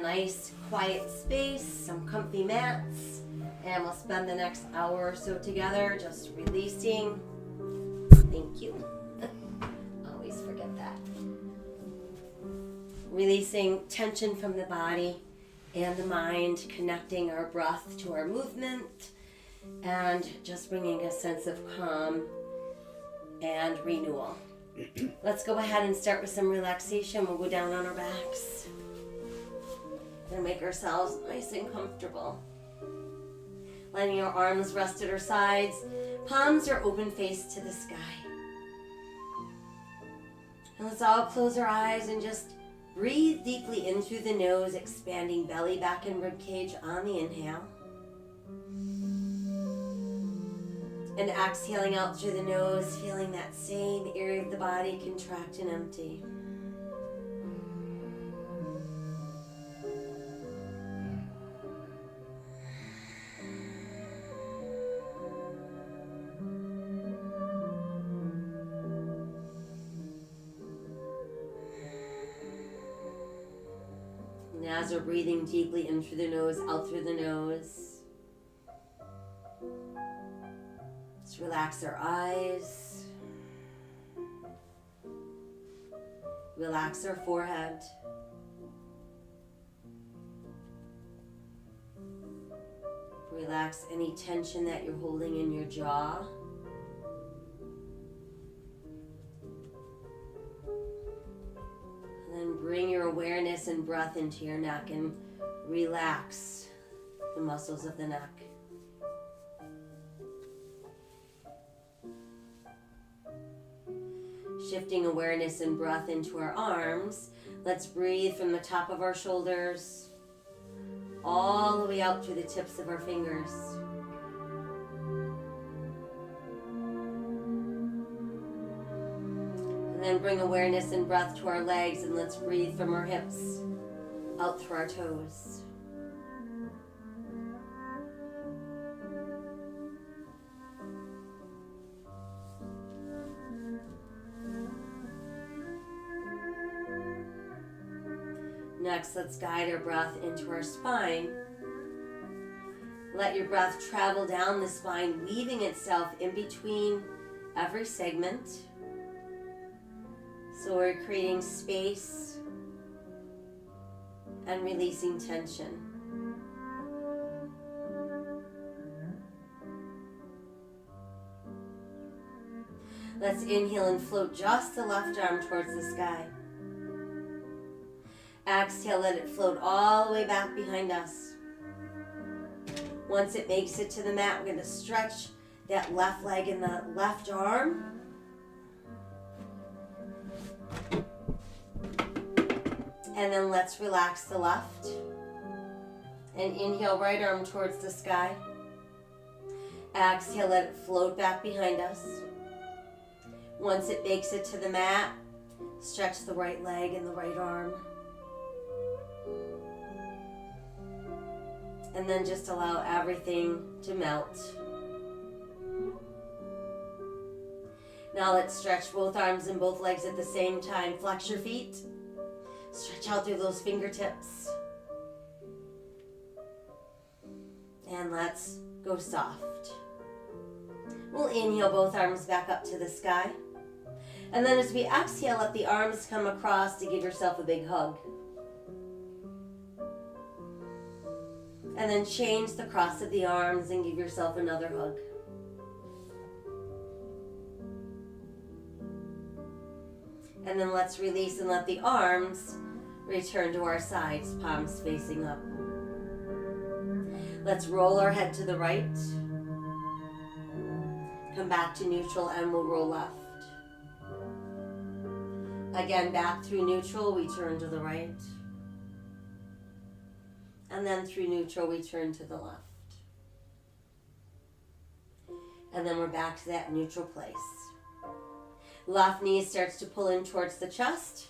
nice quiet space, some comfy mats, and we'll spend the next hour or so together just releasing. Thank you. Always forget that. Releasing tension from the body and the mind, connecting our breath to our movement, and just bringing a sense of calm and renewal. Let's go ahead and start with some relaxation. We'll go down on our backs and make ourselves nice and comfortable. Letting our arms rest at our sides, palms are open face to the sky. And let's all close our eyes and just breathe deeply in through the nose, expanding belly, back, and rib cage on the inhale. And exhaling out through the nose, feeling that same area of the body contract and empty. And as we're breathing deeply in through the nose, out through the nose, relax our eyes, relax our forehead, relax any tension that you're holding in your jaw, and then bring your awareness and breath into your neck and relax the muscles of the neck. Shifting awareness and breath into our arms, let's breathe from the top of our shoulders all the way out to the tips of our fingers. And then bring awareness and breath to our legs, and let's breathe from our hips out through our toes. Next, let's guide our breath into our spine. Let your breath travel down the spine, weaving itself in between every segment. So we're creating space and releasing tension. Let's inhale and float just the left arm towards the sky. Exhale, let it float all the way back behind us. Once it makes it to the mat, we're going to stretch that left leg and the left arm. And then let's relax the left. And inhale, right arm towards the sky. Exhale, let it float back behind us. Once it makes it to the mat, stretch the right leg and the right arm. And then just allow everything to melt. Now let's stretch both arms and both legs at the same time. Flex your feet. Stretch out through those fingertips. And let's go soft. We'll inhale both arms back up to the sky. And then as we exhale, let the arms come across to give yourself a big hug. And then change the cross of the arms and give yourself another hug. And then let's release and let the arms return to our sides, palms facing up. Let's roll our head to the right. Come back to neutral and we'll roll left. Again, back through neutral, we turn to the right. And then through neutral, we turn to the left. And then we're back to that neutral place. Left knee starts to pull in towards the chest.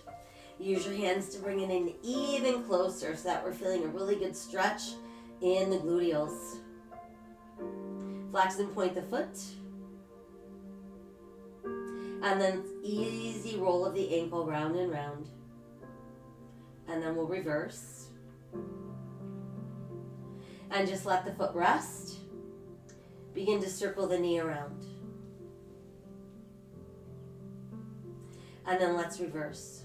Use your hands to bring it in even closer so that we're feeling a really good stretch in the gluteals. Flex and point the foot. And then easy roll of the ankle round and round. And then we'll reverse. And just let the foot rest. Begin to circle the knee around. And then let's reverse.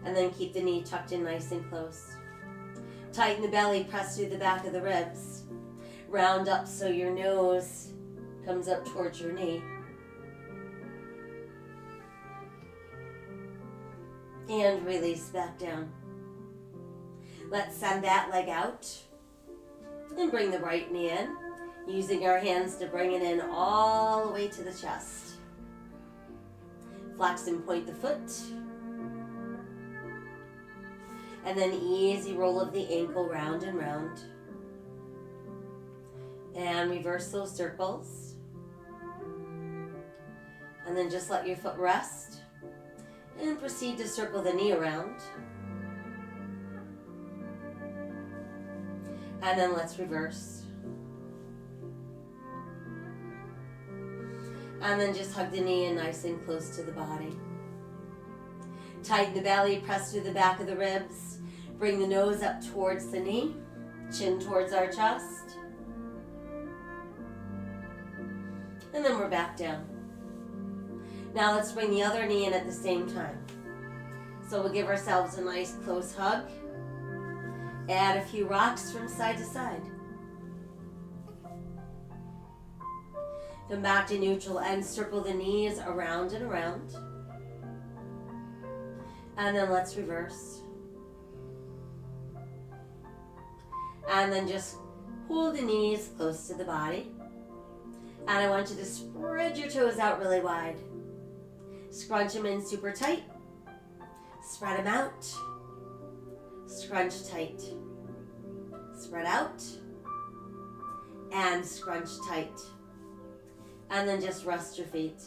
And then keep the knee tucked in nice and close. Tighten the belly, press through the back of the ribs. Round up so your nose comes up towards your knee. And release back down. Let's send that leg out. And bring the right knee in, using our hands to bring it in all the way to the chest. Flex and point the foot. And then easy roll of the ankle round and round. And reverse those circles. And then just let your foot rest. And proceed to circle the knee around. And then let's reverse. And then just hug the knee in nice and close to the body. Tighten the belly, press through the back of the ribs. Bring the nose up towards the knee, chin towards our chest. And then we're back down. Now let's bring the other knee in at the same time. So we'll give ourselves a nice close hug. Add a few rocks from side to side. Come back to neutral and circle the knees around and around. And then let's reverse. And then just pull the knees close to the body. And I want you to spread your toes out really wide. Scrunch them in super tight. Spread them out. Scrunch tight. Spread out. And scrunch tight. And then just rest your feet.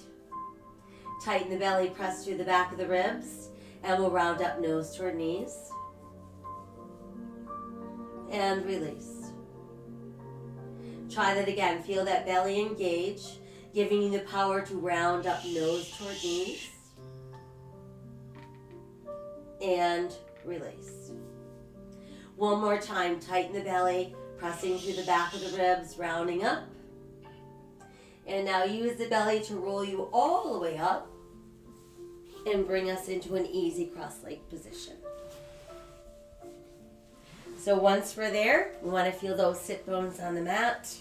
Tighten the belly, press through the back of the ribs. And we'll round up nose toward knees. And release. Try that again. Feel that belly engage, giving you the power to round up nose toward knees. And release. One more time. Tighten the belly, pressing through the back of the ribs, rounding up. And now use the belly to roll you all the way up and bring us into an easy cross-leg position. So once we're there, we want to feel those sit bones on the mat.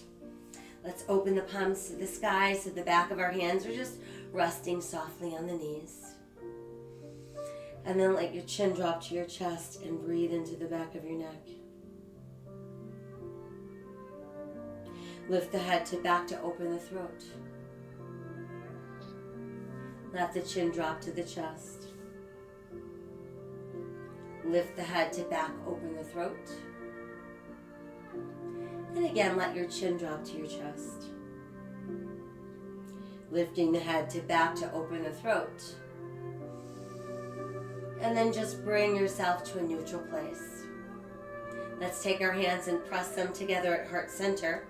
Let's open the palms to the sky so the back of our hands are just resting softly on the knees. And then let your chin drop to your chest and breathe into the back of your neck. Lift the head to back to open the throat. Let the chin drop to the chest. Lift the head to back, open the throat. And again, let your chin drop to your chest. Lifting the head to back to open the throat. And then just bring yourself to a neutral place. Let's take our hands and press them together at heart center.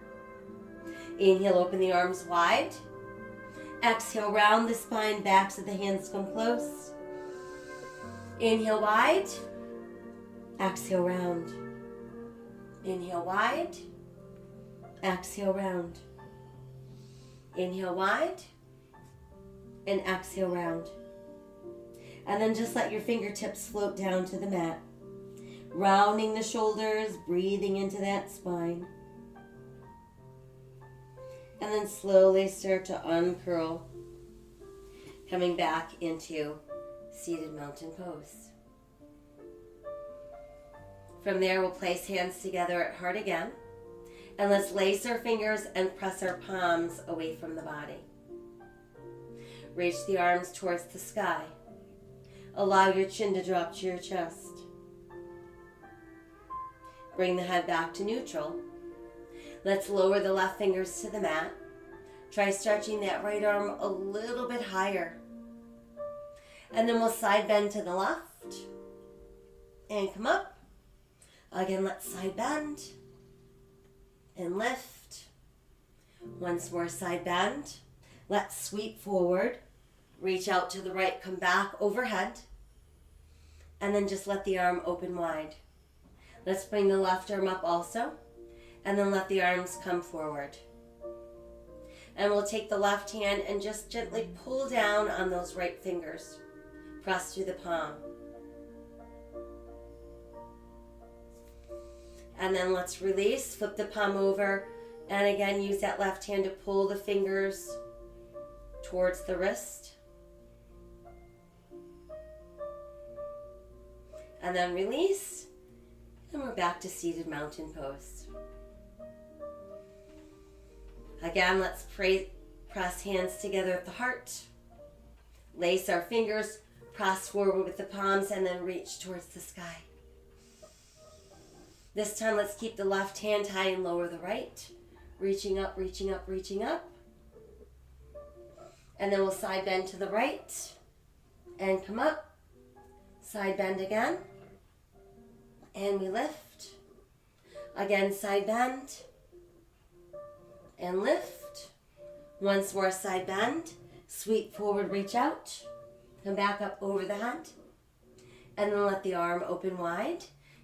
Inhale, open the arms wide. Exhale, round the spine, backs of the hands come close. Inhale wide. Exhale, round. Inhale wide. Exhale, round. Inhale wide. And exhale, round. And then just let your fingertips float down to the mat. Rounding the shoulders, breathing into that spine. And then slowly start to uncurl. Coming back into seated mountain pose. From there, we'll place hands together at heart again. And let's lace our fingers and press our palms away from the body. Reach the arms towards the sky. Allow your chin to drop to your chest. Bring the head back to neutral. Let's lower the left fingers to the mat. Try stretching that right arm a little bit higher. And then we'll side bend to the left. And come up. Again, let's side bend. And lift. Once more, side bend. Let's sweep forward. Reach out to the right, come back overhead. And then just let the arm open wide. Let's bring the left arm up also, and then let the arms come forward. And we'll take the left hand and just gently pull down on those right fingers. Press through the palm. And then let's release, flip the palm over, and again use that left hand to pull the fingers towards the wrist. And then release, and we're back to seated mountain pose. Again, let's press hands together at the heart. Lace our fingers, press forward with the palms, and then reach towards the sky. This time, let's keep the left hand high and lower the right. Reaching up, reaching up, reaching up. And then we'll side bend to the right. And come up. Side bend again. And we lift. Again, side bend. And lift. Once more, side bend. Sweep forward, reach out. Come back up over the head. And then let the arm open wide.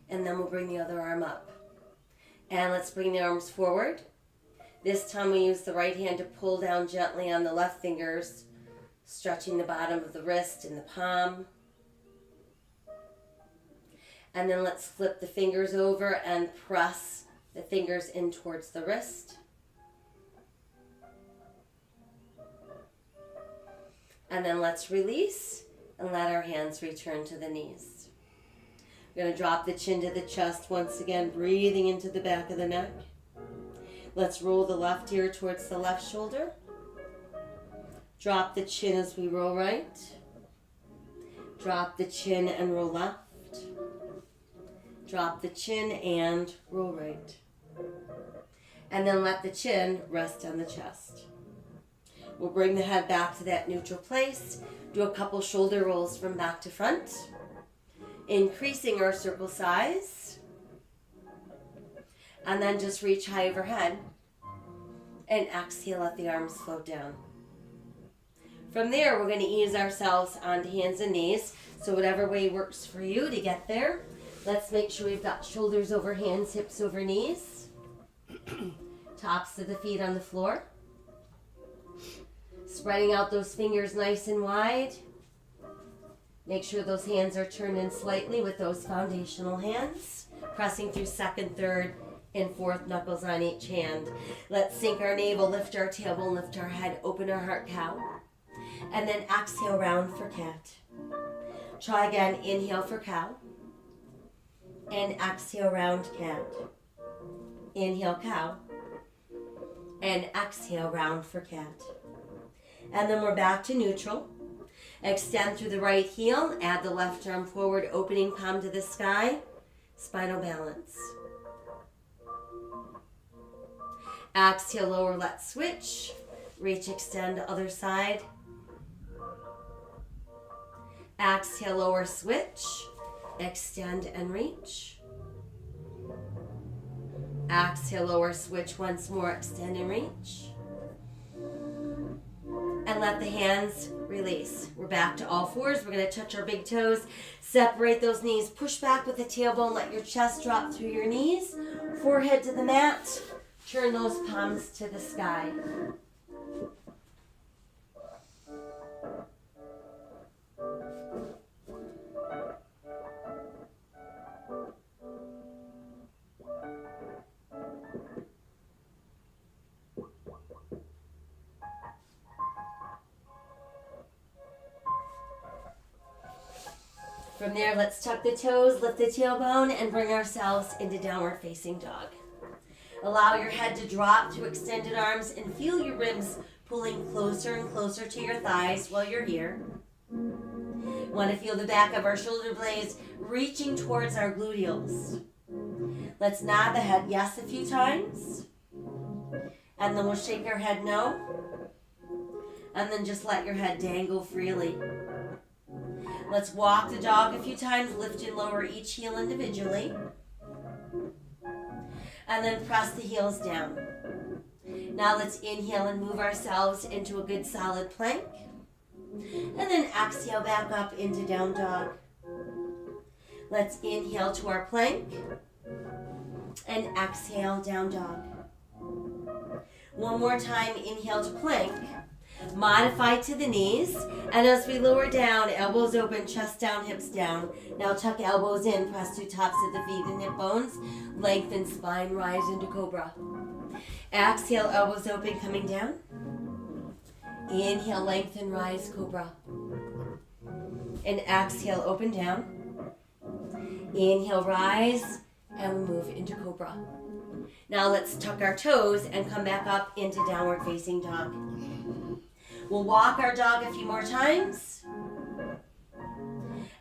And then we'll bring the other arm up. And let's bring the arms forward. This time we use the right hand to pull down gently on the left fingers, stretching the bottom of the wrist and the palm. And then let's flip the fingers over and press the fingers in towards the wrist. And then let's release and let our hands return to the knees. We're going to drop the chin to the chest once again, breathing into the back of the neck. Let's roll the left ear towards the left shoulder. Drop the chin as we roll right. Drop the chin and roll left. Drop the chin and roll right. And then let the chin rest on the chest. We'll bring the head back to that neutral place. Do a couple shoulder rolls from back to front. Increasing our circle size. And then just reach high overhead. And exhale, let the arms float down. From there, we're going to ease ourselves onto hands and knees. So whatever way works for you to get there. Let's make sure we've got shoulders over hands, hips over knees. Tops of the feet on the floor. Spreading out those fingers nice and wide. Make sure those hands are turned in slightly with those foundational hands. Pressing through second, third, and fourth knuckles on each hand. Let's sink our navel, lift our tailbone, lift our head, open our heart, cow. And then exhale, round for cat. Try again, inhale for cow. And exhale, round cat. Inhale, cow. And exhale, round for cat. And then we're back to neutral. Extend through the right heel, add the left arm forward, opening palm to the sky, spinal balance. Exhale, lower, let's switch. Reach, extend, other side. Exhale, lower, switch. Extend and reach. Exhale, lower, switch once more, extend and reach. And let the hands release. We're back to all fours. We're going to touch our big toes. Separate those knees. Push back with the tailbone. Let your chest drop through your knees. Forehead to the mat. Turn those palms to the sky. From there, let's tuck the toes, lift the tailbone, and bring ourselves into downward facing dog. Allow your head to drop to extended arms and feel your ribs pulling closer and closer to your thighs while you're here. Want to feel the back of our shoulder blades reaching towards our gluteals. Let's nod the head yes a few times. And then we'll shake our head no. And then just let your head dangle freely. Let's walk the dog a few times, lift and lower each heel individually. And then press the heels down. Now let's inhale and move ourselves into a good solid plank. And then exhale back up into down dog. Let's inhale to our plank. And exhale, down dog. One more time, inhale to plank. Modify to the knees. And as we lower down, elbows open, chest down, hips down. Now tuck elbows in, press to tops of the feet and hip bones. Lengthen spine, rise into cobra. Exhale, elbows open, coming down. Inhale, lengthen, rise, cobra. And exhale, open down. Inhale, rise, and we move into cobra. Now let's tuck our toes and come back up into downward facing dog. We'll walk our dog a few more times.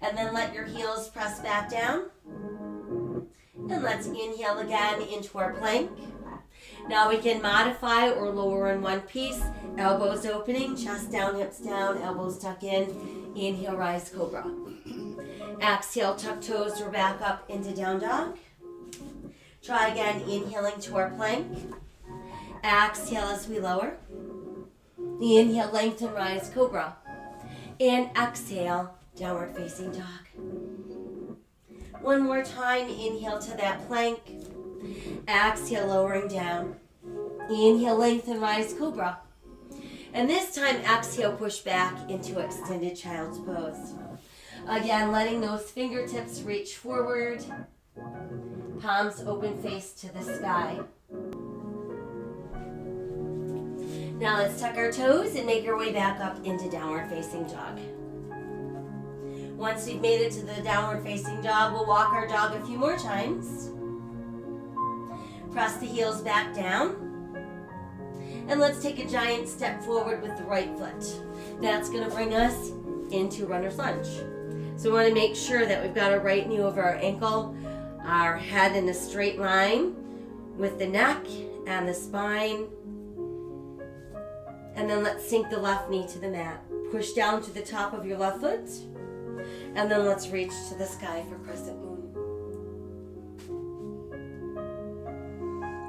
And then let your heels press back down. And let's inhale again into our plank. Now we can modify or lower in one piece. Elbows opening, chest down, hips down, elbows tuck in. Inhale, rise, cobra. Exhale, tuck toes, we're back up into down dog. Try again, inhaling to our plank. Exhale as we lower. Inhale, lengthen, rise, cobra. And exhale, downward facing dog. One more time, inhale to that plank. Exhale, lowering down. Inhale, lengthen, rise, cobra. And this time, exhale, push back into extended child's pose. Again, letting those fingertips reach forward. Palms open, face to the sky. Now let's tuck our toes and make our way back up into downward facing dog. Once we've made it to the downward facing dog, we'll walk our dog a few more times. Press the heels back down. And let's take a giant step forward with the right foot. That's going to bring us into runner's lunge. So we want to make sure that we've got our right knee over our ankle, our head in a straight line with the neck and the spine. And then let's sink the left knee to the mat. Push down to the top of your left foot. And then let's reach to the sky for crescent moon.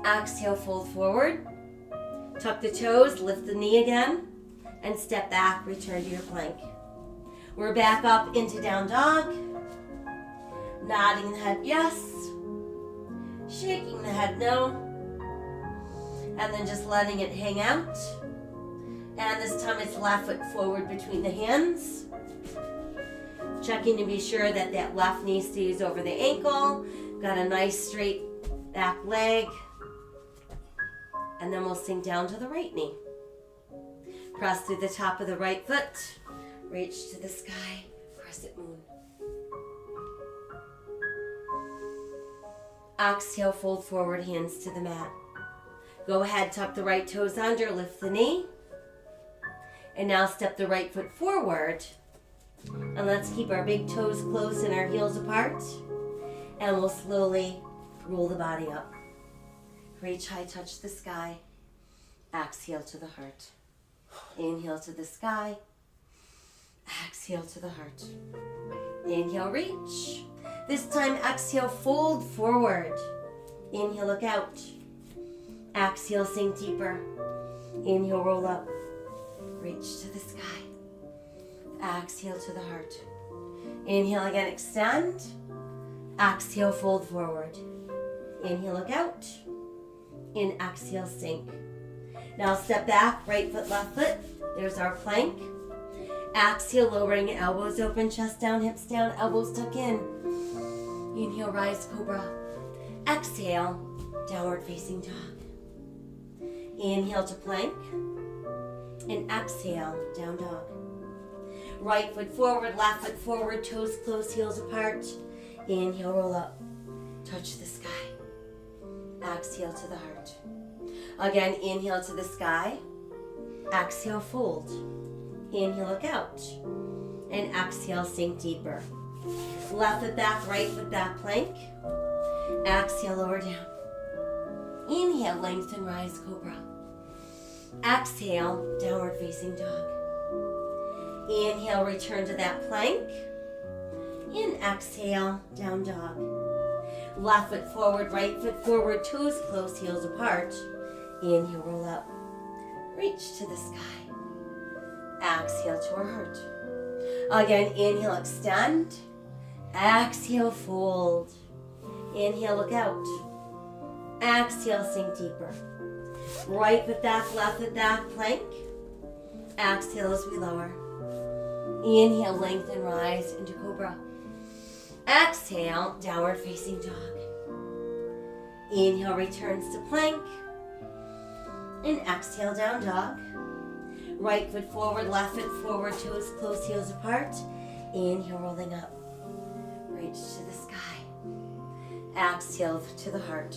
Exhale, fold forward. Tuck the toes, lift the knee again, and step back, return to your plank. We're back up into down dog. Nodding the head yes. Shaking the head no. And then just letting it hang out. And this time it's left foot forward between the hands. Checking to be sure that that left knee stays over the ankle. Got a nice straight back leg. And then we'll sink down to the right knee. Press through the top of the right foot. Reach to the sky, crescent moon. Exhale, fold forward, hands to the mat. Go ahead, tuck the right toes under, lift the knee. And now step the right foot forward. And let's keep our big toes close and our heels apart. And we'll slowly roll the body up. Reach high, touch the sky. Exhale to the heart. Inhale to the sky. Exhale to the heart. Inhale, reach. This time, exhale, fold forward. Inhale, look out. Exhale, sink deeper. Inhale, roll up. Reach to the sky. Exhale to the heart. Inhale again, extend. Exhale, fold forward. Inhale, look out. In, exhale, sink. Now step back, right foot, left foot. There's our plank. Exhale, lowering elbows open, chest down, hips down, elbows tuck in. Inhale, rise, cobra. Exhale, downward facing dog. Inhale to plank. And exhale, down dog. Right foot forward, left foot forward, toes close, heels apart. Inhale, roll up. Touch the sky. Exhale to the heart. Again, inhale to the sky. Exhale, fold. Inhale, look out. And exhale, sink deeper. Left foot back, right foot back, plank. Exhale, lower down. Inhale, lengthen, rise, cobra. Exhale, downward facing dog. Inhale, return to that plank. In, exhale, down dog. Left foot forward, right foot forward, toes close, heels apart. Inhale, roll up. Reach to the sky. Exhale to our heart. Again, inhale, extend. Exhale, fold. Inhale, look out. Exhale, sink deeper. Right foot back, left foot back, plank. Exhale as we lower. Inhale, lengthen, rise into cobra. Exhale, downward facing dog. Inhale, returns to plank. And exhale, down dog. Right foot forward, left foot forward, toes close, heels apart. Inhale, rolling up. Reach to the sky. Exhale to the heart.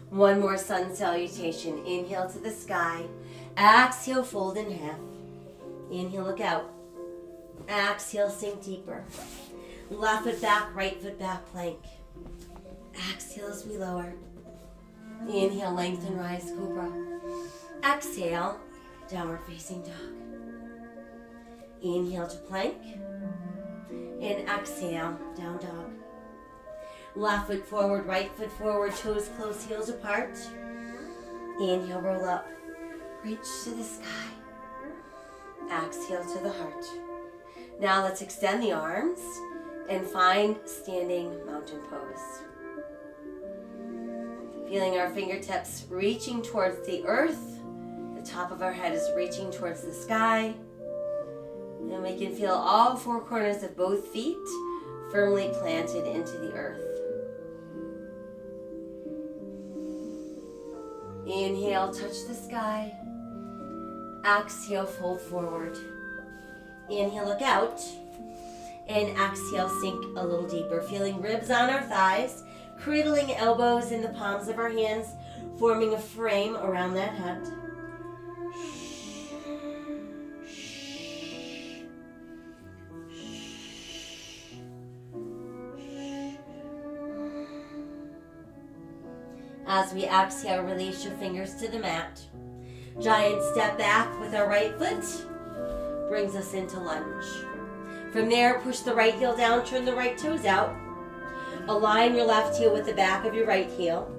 One more sun salutation. Inhale to the sky. Exhale, fold in half. Inhale, look out. Exhale, sink deeper. Left foot back, right foot back, plank. Exhale as we lower. Inhale, lengthen, rise, cobra. Exhale, downward facing dog. Inhale to plank. And exhale, down dog. Left foot forward, right foot forward, toes close, heels apart. Inhale, roll up. Reach to the sky. Exhale to the heart. Now let's extend the arms and find standing mountain pose. Feeling our fingertips reaching towards the earth. The top of our head is reaching towards the sky. And we can feel all four corners of both feet firmly planted into the earth. Inhale, touch the sky. Exhale, fold forward. Inhale, look out. And exhale, sink a little deeper. Feeling ribs on our thighs, cradling elbows in the palms of our hands, forming a frame around that head. As we exhale, release your fingers to the mat. Giant step back with our right foot. Brings us into lunge. From there, push the right heel down, turn the right toes out. Align your left heel with the back of your right heel.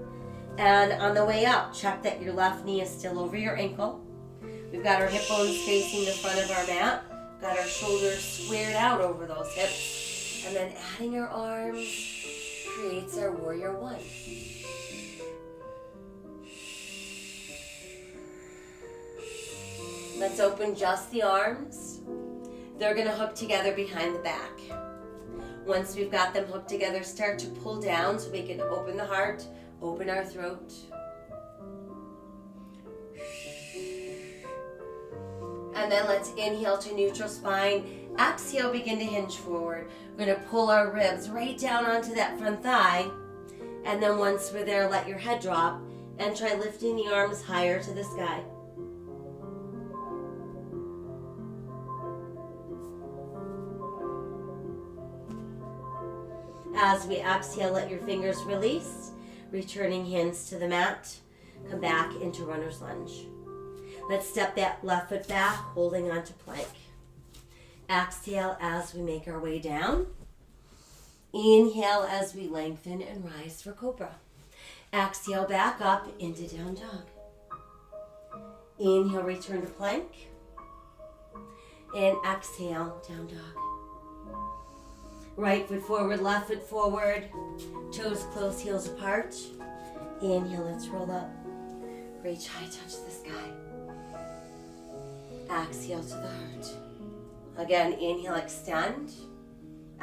And on the way up, check that your left knee is still over your ankle. We've got our hip bones facing the front of our mat. Got our shoulders squared out over those hips. And then adding our arms creates our warrior one. Let's open just the arms. They're going to hook together behind the back. Once we've got them hooked together, start to pull down so we can open the heart, open our throat. And then let's inhale to neutral spine. Exhale, begin to hinge forward. We're going to pull our ribs right down onto that front thigh. And then once we're there, let your head drop and try lifting the arms higher to the sky. As we exhale, let your fingers release, returning hands to the mat. Come back into runner's lunge. Let's step that left foot back, holding onto plank. Exhale as we make our way down. Inhale as we lengthen and rise for cobra. Exhale back up into down dog. Inhale, return to plank. And exhale, down dog. Right foot forward, left foot forward. Toes close, heels apart. Inhale, let's roll up. Reach high, touch the sky. Exhale to the heart. Again, inhale, extend.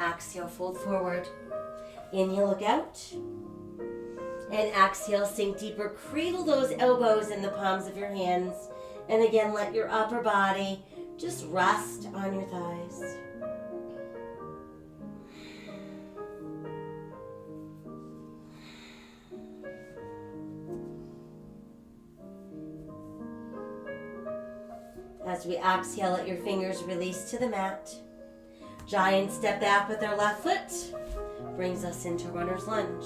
Exhale, fold forward. Inhale, look out. And exhale, sink deeper. Cradle those elbows in the palms of your hands. And again, let your upper body just rest on your thighs. As we exhale, let your fingers release to the mat. Giant step back with our left foot. Brings us into runner's lunge.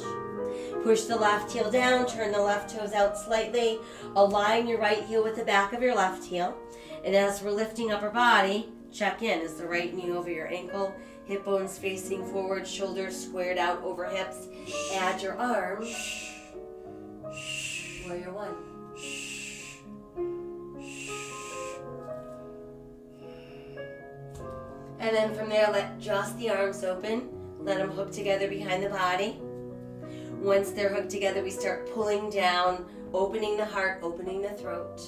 Push the left heel down, turn the left toes out slightly. Align your right heel with the back of your left heel. And as we're lifting up our body, check in. Is the right knee over your ankle? Hip bones facing forward, shoulders squared out over hips. Add your arms. Warrior one. And then from there, let just the arms open. Let them hook together behind the body. Once they're hooked together, we start pulling down, opening the heart, opening the throat.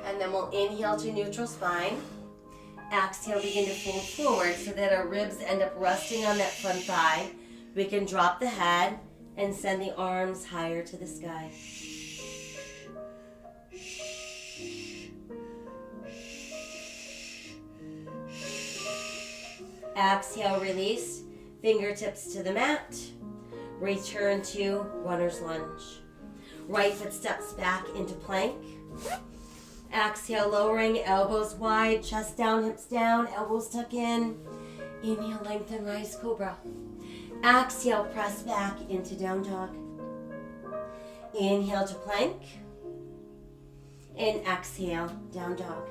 And then we'll inhale to neutral spine. Exhale, begin to fold forward so that our ribs end up resting on that front thigh. We can drop the head and send the arms higher to the sky. Exhale, release. Fingertips to the mat. Return to runner's lunge. Right foot steps back into plank. Exhale, lowering, elbows wide, chest down, hips down, elbows tuck in. Inhale, lengthen, rise, cobra. Exhale, press back into down dog. Inhale to plank. And exhale, down dog.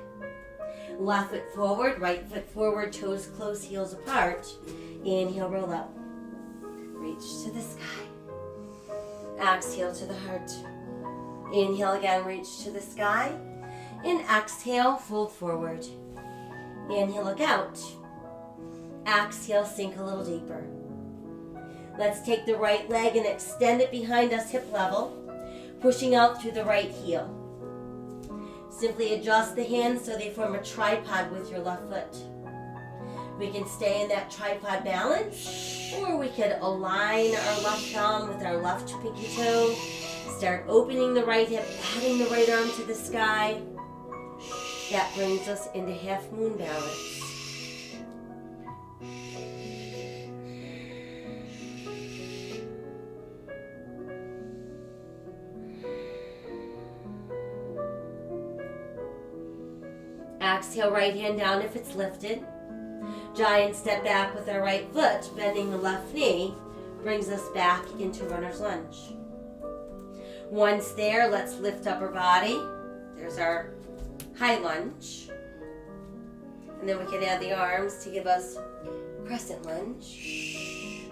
Left foot forward, right foot forward, toes close, heels apart. Inhale, roll up. Reach to the sky. Exhale to the heart. Inhale again, reach to the sky. And exhale, fold forward. Inhale, look out. Exhale, sink a little deeper. Let's take the right leg and extend it behind us, hip level, pushing out through the right heel. Simply adjust the hands so they form a tripod with your left foot. We can stay in that tripod balance, or we could align our left thumb with our left pinky toe. Start opening the right hip, adding the right arm to the sky. That brings us into half moon balance. Exhale, right hand down if it's lifted. Giant step back with our right foot, bending the left knee, brings us back into runner's lunge. Once there, let's lift up our body. There's our high lunge. And then we can add the arms to give us crescent lunge.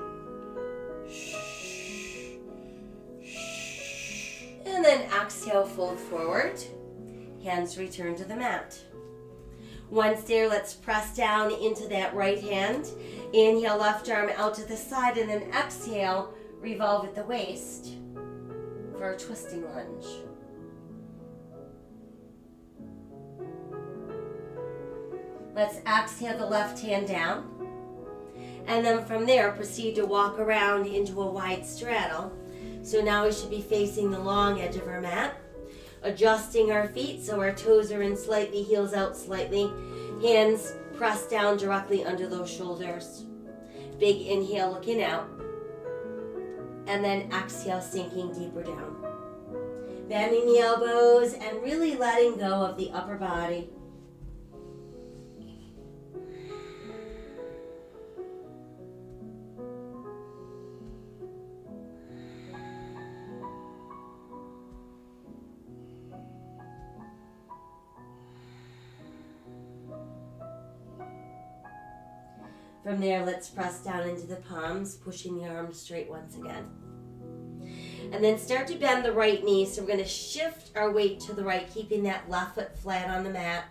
And then exhale, fold forward. Hands return to the mat. Once there, let's press down into that right hand. Inhale, left arm out to the side, and then exhale, revolve at the waist for a twisting lunge. Let's exhale the left hand down. And then from there, proceed to walk around into a wide straddle. So now we should be facing the long edge of our mat. Adjusting our feet so our toes are in slightly, heels out slightly. Hands pressed down directly under those shoulders. Big inhale, looking out. And then exhale, sinking deeper down. Bending the elbows and really letting go of the upper body. From there, let's press down into the palms, pushing the arms straight once again. And then start to bend the right knee. So we're going to shift our weight to the right, keeping that left foot flat on the mat.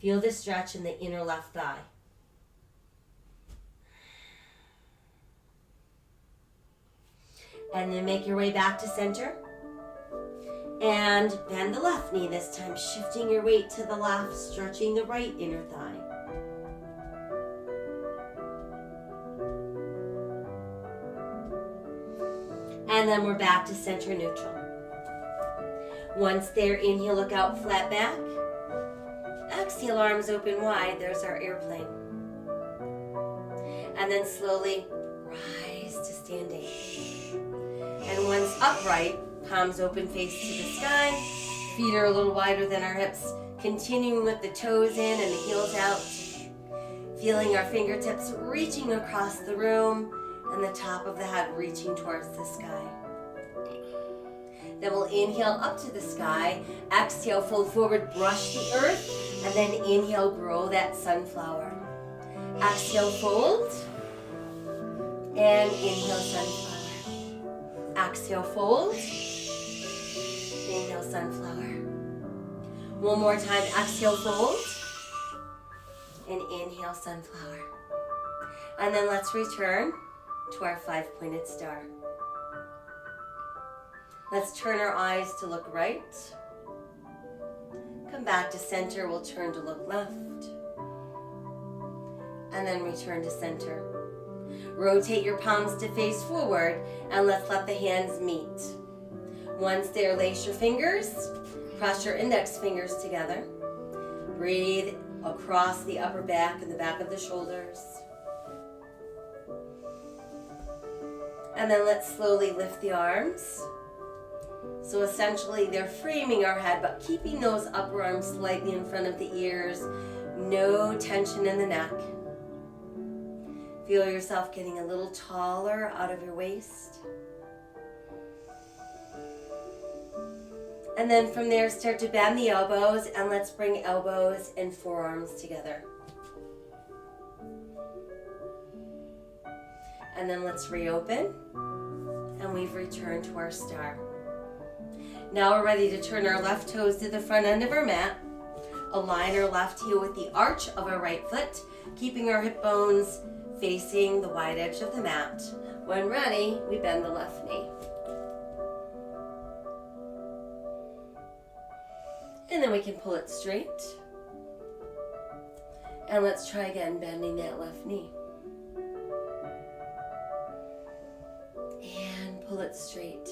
Feel the stretch in the inner left thigh. And then make your way back to center. And bend the left knee this time, shifting your weight to the left, stretching the right inner thigh. And then we're back to center neutral. Once there, inhale, look out, flat back. Exhale, arms open wide. There's our airplane. And then slowly rise to standing. And once upright, palms open, face to the sky. Feet are a little wider than our hips. Continuing with the toes in and the heels out. Feeling our fingertips reaching across the room. And the top of the head reaching towards the sky. Then we'll inhale up to the sky. Exhale, fold forward, brush the earth. And then inhale, grow that sunflower. Exhale, fold. And inhale, sunflower. Exhale, fold. Inhale, sunflower. One more time, exhale, fold. and inhale sunflower. And then let's return to our 5-pointed star. Let's turn our eyes to look right. Come back to center, we'll turn to look left. And then return to center. Rotate your palms to face forward and let's let the hands meet. Once there, lace your fingers, press your index fingers together. Breathe across the upper back and the back of the shoulders. And then let's slowly lift the arms. So essentially they're framing our head, but keeping those upper arms slightly in front of the ears. No tension in the neck. Feel yourself getting a little taller out of your waist. And then from there, start to bend the elbows, and let's bring elbows and forearms together. And then let's reopen, and we've returned to our star. Now we're ready to turn our left toes to the front end of our mat. Align our left heel with the arch of our right foot, keeping our hip bones facing the wide edge of the mat. When ready, we bend the left knee. And then we can pull it straight. And let's try again, bending that left knee. And pull it straight.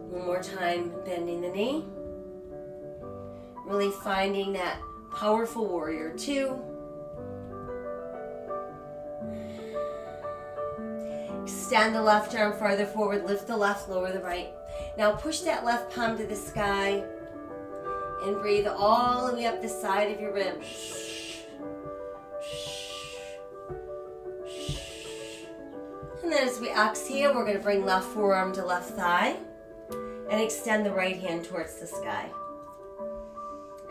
One more time, bending the knee. Really finding that powerful warrior 2. Extend the left arm farther forward, lift the left, lower the right. Now push that left palm to the sky and breathe all the way up the side of your ribs. And then as we exhale, we're going to bring left forearm to left thigh and extend the right hand towards the sky.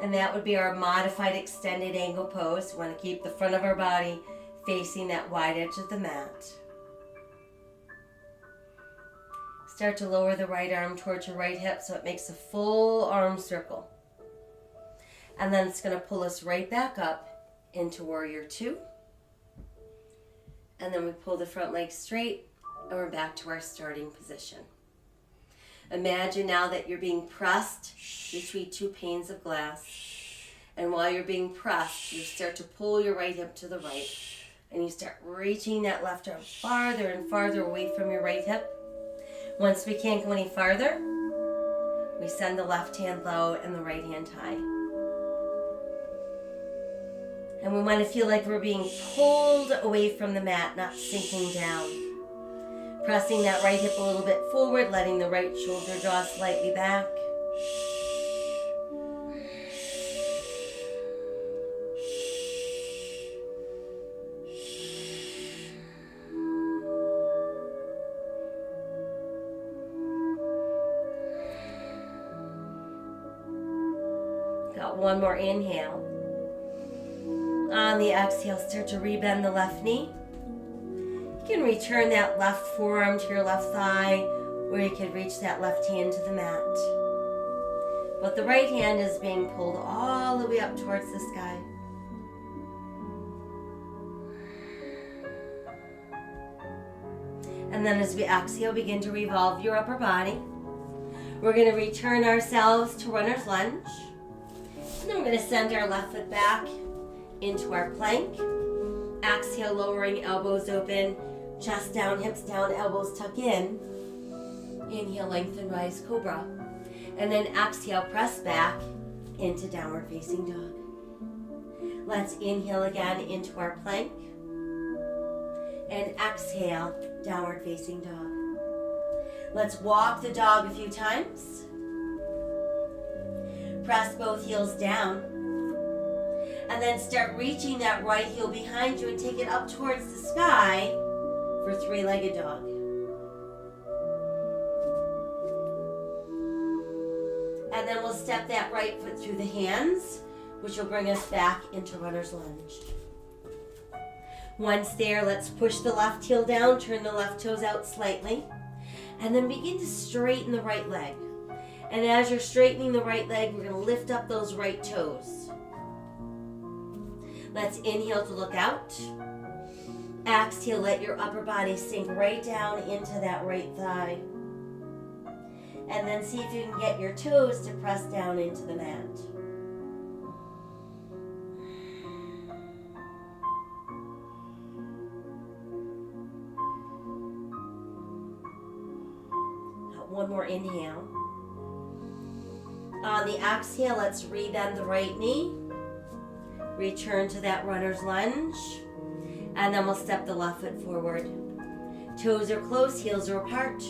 And that would be our modified extended angle pose. We want to keep the front of our body facing that wide edge of the mat. Start to lower the right arm towards your right hip so it makes a full arm circle. And then it's going to pull us right back up into warrior 2. And then we pull the front leg straight and we're back to our starting position. Imagine now that you're being pressed between 2 panes of glass. And while you're being pressed, you start to pull your right hip to the right. And you start reaching that left arm farther and farther away from your right hip. Once we can't go any farther, we send the left hand low and the right hand high. And we want to feel like we're being pulled away from the mat, not sinking down. Pressing that right hip a little bit forward, letting the right shoulder draw slightly back. Got one more inhale. On the exhale, start to rebend the left knee. You can return that left forearm to your left thigh, or you can reach that left hand to the mat. But the right hand is being pulled all the way up towards the sky. And then as we exhale, begin to revolve your upper body. We're going to return ourselves to runner's lunge. And then we're going to send our left foot back into our plank. Exhale, lowering elbows open, chest down, hips down, elbows tuck in. Inhale, lengthen, rise, cobra. And then exhale, press back into downward facing dog. Let's inhale again into our plank. And exhale, downward facing dog. Let's walk the dog a few times. Press both heels down. And then start reaching that right heel behind you and take it up towards the sky for three-legged dog. And then we'll step that right foot through the hands, which will bring us back into runner's lunge. Once there, let's push the left heel down, turn the left toes out slightly, and then begin to straighten the right leg. And as you're straightening the right leg, we're going to lift up those right toes. Let's inhale to look out. Exhale, let your upper body sink right down into that right thigh. And then see if you can get your toes to press down into the mat. One more inhale. On the exhale, let's rebend the right knee. Return to that runner's lunge. And then we'll step the left foot forward. Toes are close, heels are apart.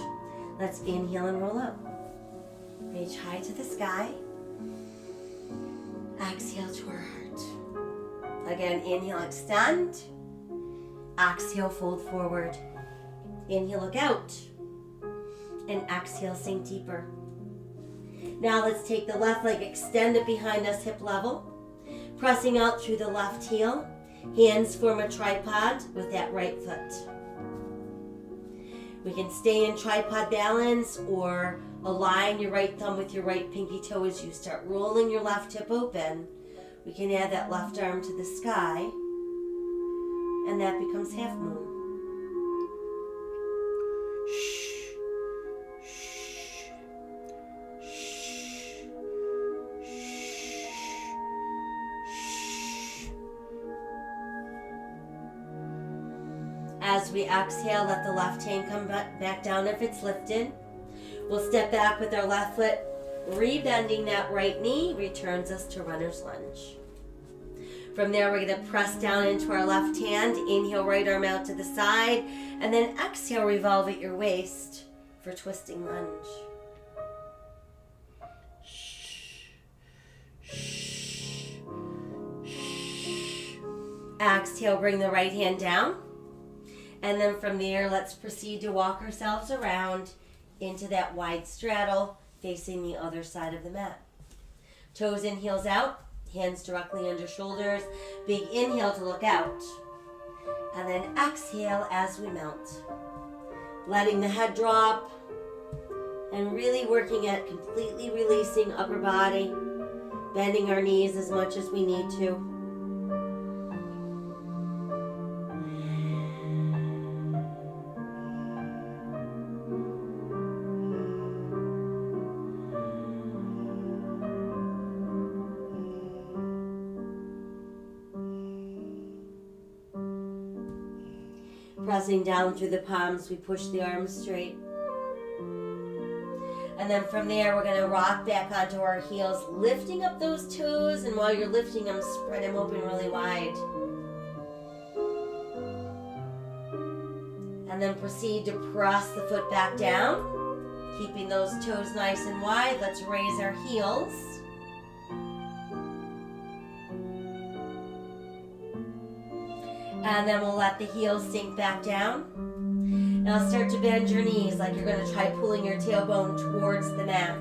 Let's inhale and roll up. Reach high to the sky. Exhale to our heart. Again, inhale, extend. Exhale, fold forward. Inhale, look out. And exhale, sink deeper. Now let's take the left leg, extend it behind us, hip level. Pressing out through the left heel. Hands form a tripod with that right foot. We can stay in tripod balance or align your right thumb with your right pinky toe as you start rolling your left hip open. We can add that left arm to the sky, and that becomes half moon. As we exhale, let the left hand come back down if it's lifted. We'll step back with our left foot, rebending that right knee, returns us to runner's lunge. From there, we're going to press down into our left hand, inhale, right arm out to the side, and then exhale, revolve at your waist for twisting lunge. Exhale, bring the right hand down. And then from there, let's proceed to walk ourselves around into that wide straddle facing the other side of the mat. Toes in, heels out, hands directly under shoulders. Big inhale to look out. And then exhale as we mount. Letting the head drop and really working at completely releasing upper body, bending our knees as much as we need to. Pressing down through the palms, we push the arms straight. And then from there, we're going to rock back onto our heels, lifting up those toes, and while you're lifting them, spread them open really wide. And then proceed to press the foot back down, keeping those toes nice and wide. Let's raise our heels. And then we'll let the heels sink back down. Now start to bend your knees like you're going to try pulling your tailbone towards the mat.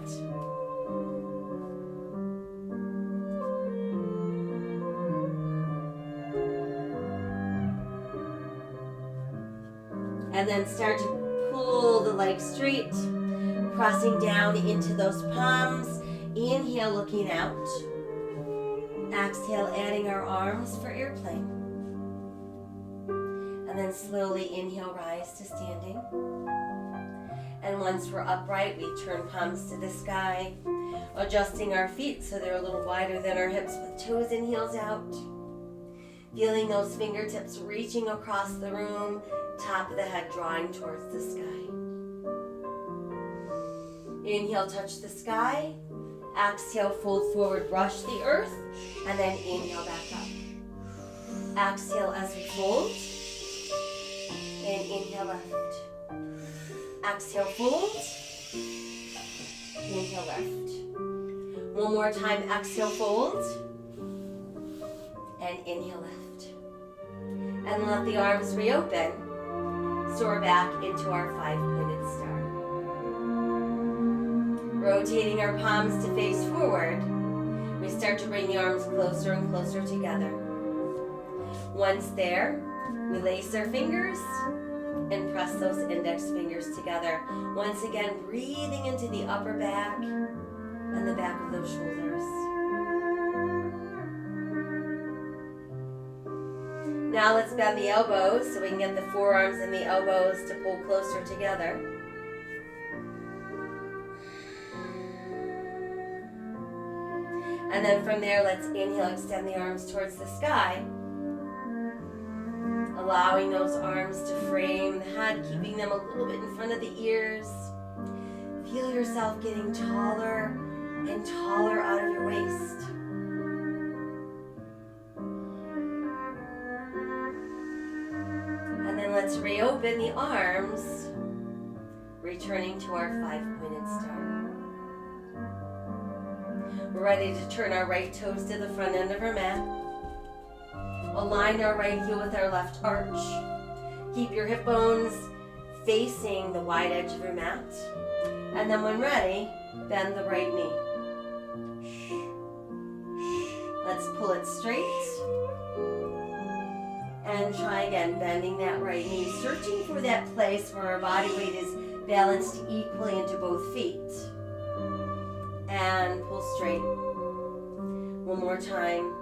And then start to pull the legs straight, pressing down into those palms. Inhale, looking out. Exhale, adding our arms for airplane. And then slowly inhale, rise to standing. And once we're upright, we turn palms to the sky, adjusting our feet so they're a little wider than our hips with toes and heels out. Feeling those fingertips reaching across the room, top of the head drawing towards the sky. Inhale, touch the sky. Exhale, fold forward, brush the earth, and then inhale back up. Exhale as we fold. And inhale, left. Exhale, fold. Inhale, left. One more time, exhale, fold. And inhale, left. And let the arms reopen. Soar back into our 5-pointed star. Rotating our palms to face forward, we start to bring the arms closer and closer together. Once there, release our fingers and press those index fingers together. Once again, breathing into the upper back and the back of those shoulders. Now let's bend the elbows so we can get the forearms and the elbows to pull closer together. And then from there, let's inhale, extend the arms towards the sky. Allowing those arms to frame the head, keeping them a little bit in front of the ears. Feel yourself getting taller and taller out of your waist. And then let's reopen the arms, returning to our 5-pointed star. We're ready to turn our right toes to the front end of our mat. Align our right heel with our left arch. Keep your hip bones facing the wide edge of your mat. And then when ready, bend the right knee. Let's pull it straight. And try again, bending that right knee, searching for that place where our body weight is balanced equally into both feet. And pull straight. One more time.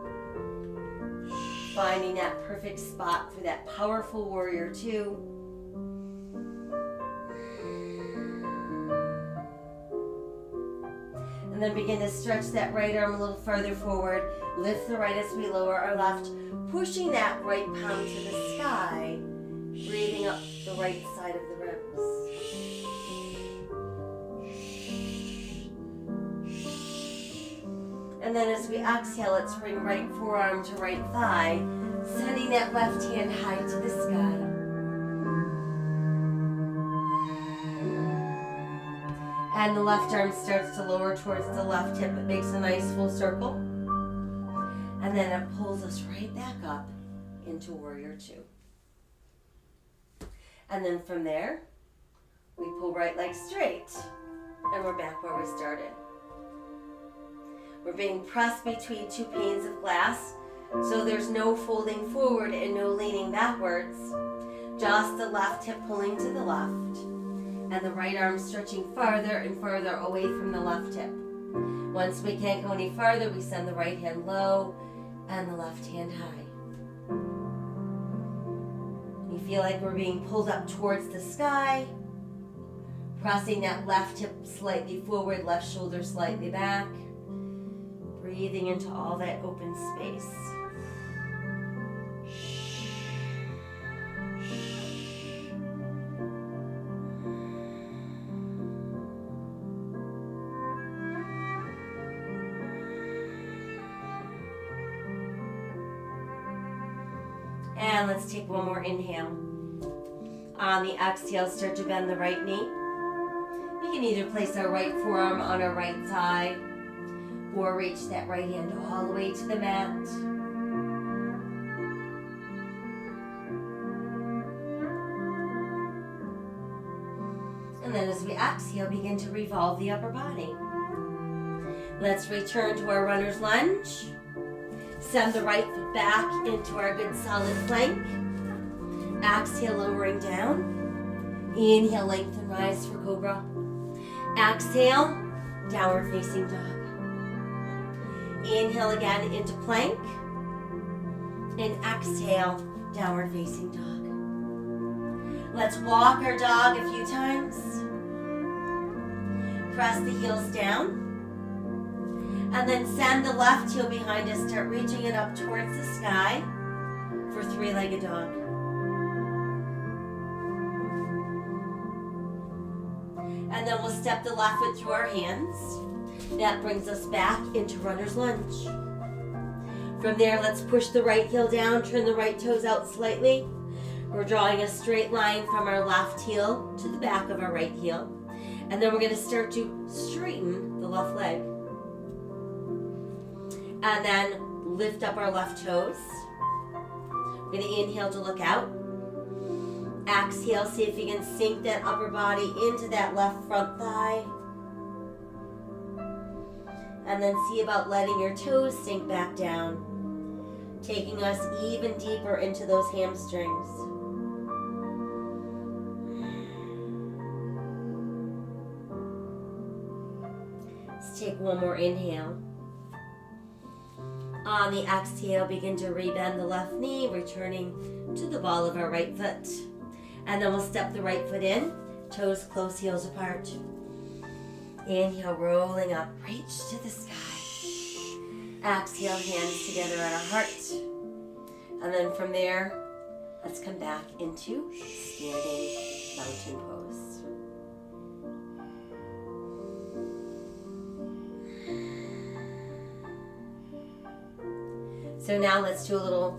Finding that perfect spot for that powerful warrior two. And then begin to stretch that right arm a little further forward. Lift the right as we lower our left, pushing that right palm to the sky, breathing up the right side of the ribs. And then as we exhale, let's bring right forearm to right thigh, sending that left hand high to the sky. And the left arm starts to lower towards the left hip. It makes a nice full circle. And then it pulls us right back up into warrior two. And then from there, we pull right leg straight. And we're back where we started. We're being pressed between two panes of glass, so there's no folding forward and no leaning backwards. Just the left hip pulling to the left, and the right arm stretching farther and farther away from the left hip. Once we can't go any farther, we send the right hand low and the left hand high. You feel like we're being pulled up towards the sky, pressing that left hip slightly forward, left shoulder slightly back. Breathing into all that open space. And let's take one more inhale. On the exhale, start to bend the right knee. We can either place our right forearm on our right thigh, or reach that right hand all the way to the mat. And then as we exhale, begin to revolve the upper body. Let's return to our runner's lunge. Send the right foot back into our good solid plank. Exhale, lowering down. Inhale, lengthen, rise for cobra. Exhale, downward facing dog. Inhale again into plank, and exhale, downward facing dog. Let's walk our dog a few times. Press the heels down, and then send the left heel behind us, start reaching it up towards the sky for three-legged dog. And then we'll step the left foot through our hands. That brings us back into runner's lunge. From there, let's push the right heel down, turn the right toes out slightly. We're drawing a straight line from our left heel to the back of our right heel. And then we're going to start to straighten the left leg. And then lift up our left toes. We're going to inhale to look out. Exhale, see if you can sink that upper body into that left front thigh. And then see about letting your toes sink back down, taking us even deeper into those hamstrings. Let's take one more inhale. On the exhale, begin to rebend the left knee, returning to the ball of our right foot. And then we'll step the right foot in, toes close, heels apart. Inhale, rolling up, reach to the sky. Exhale, hands together at our heart. And then from there, let's come back into standing mountain pose. So now let's do a little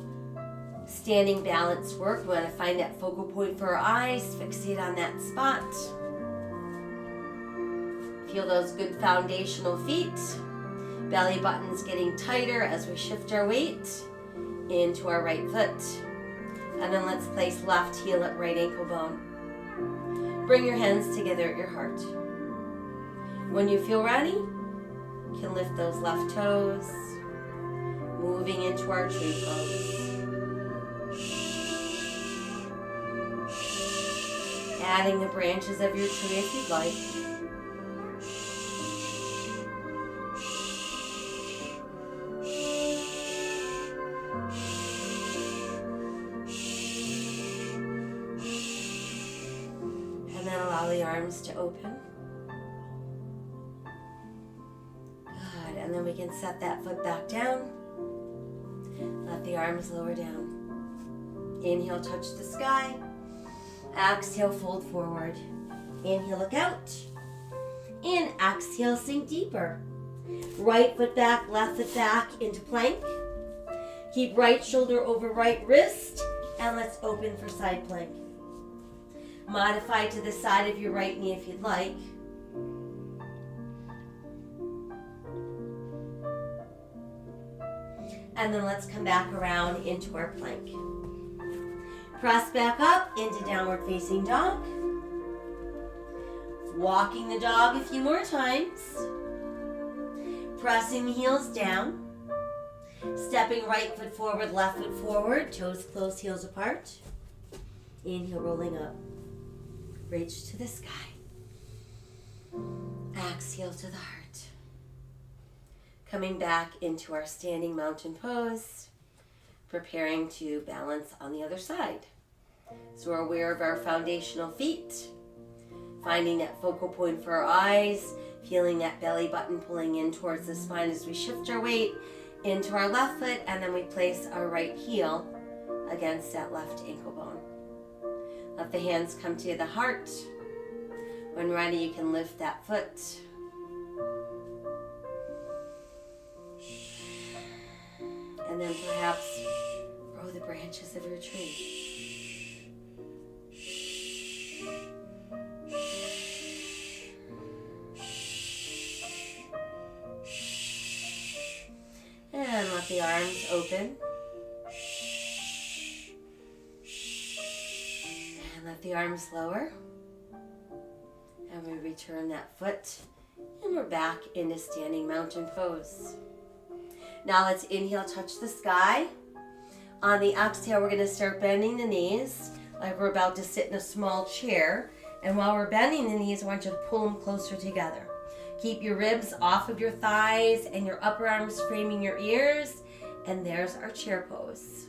standing balance work. We want to find that focal point for our eyes, fixate on that spot. Feel those good foundational feet. Belly button's getting tighter as we shift our weight into our right foot. And then let's place left heel at right ankle bone. Bring your hands together at your heart. When you feel ready, you can lift those left toes, moving into our tree pose. Adding the branches of your tree if you'd like. And then allow the arms to open. Good, and then we can set that foot back down. Let the arms lower down. Inhale, touch the sky. Exhale, fold forward. Inhale, look out. And exhale, sink deeper. Right foot back, left foot back into plank. Keep right shoulder over right wrist. And let's open for side plank. Modify to the side of your right knee if you'd like. And then let's come back around into our plank. Press back up into downward facing dog. Walking the dog a few more times. Pressing the heels down. Stepping right foot forward, left foot forward. Toes close, heels apart. Inhale, rolling up. Reach to the sky. Exhale to the heart. Coming back into our standing mountain pose. Preparing to balance on the other side. So we're aware of our foundational feet. Finding that focal point for our eyes. Feeling that belly button pulling in towards the spine as we shift our weight into our left foot. And then we place our right heel against that left ankle bone. Let the hands come to the heart. When ready, you can lift that foot. And then perhaps grow the branches of your tree. And let the arms open. And let the arms lower. And we return that foot. And we're back into standing mountain pose. Now let's inhale, touch the sky. On the exhale, we're going to start bending the knees like we're about to sit in a small chair. And while we're bending the knees, I want you to pull them closer together. Keep your ribs off of your thighs and your upper arms framing your ears. And there's our chair pose.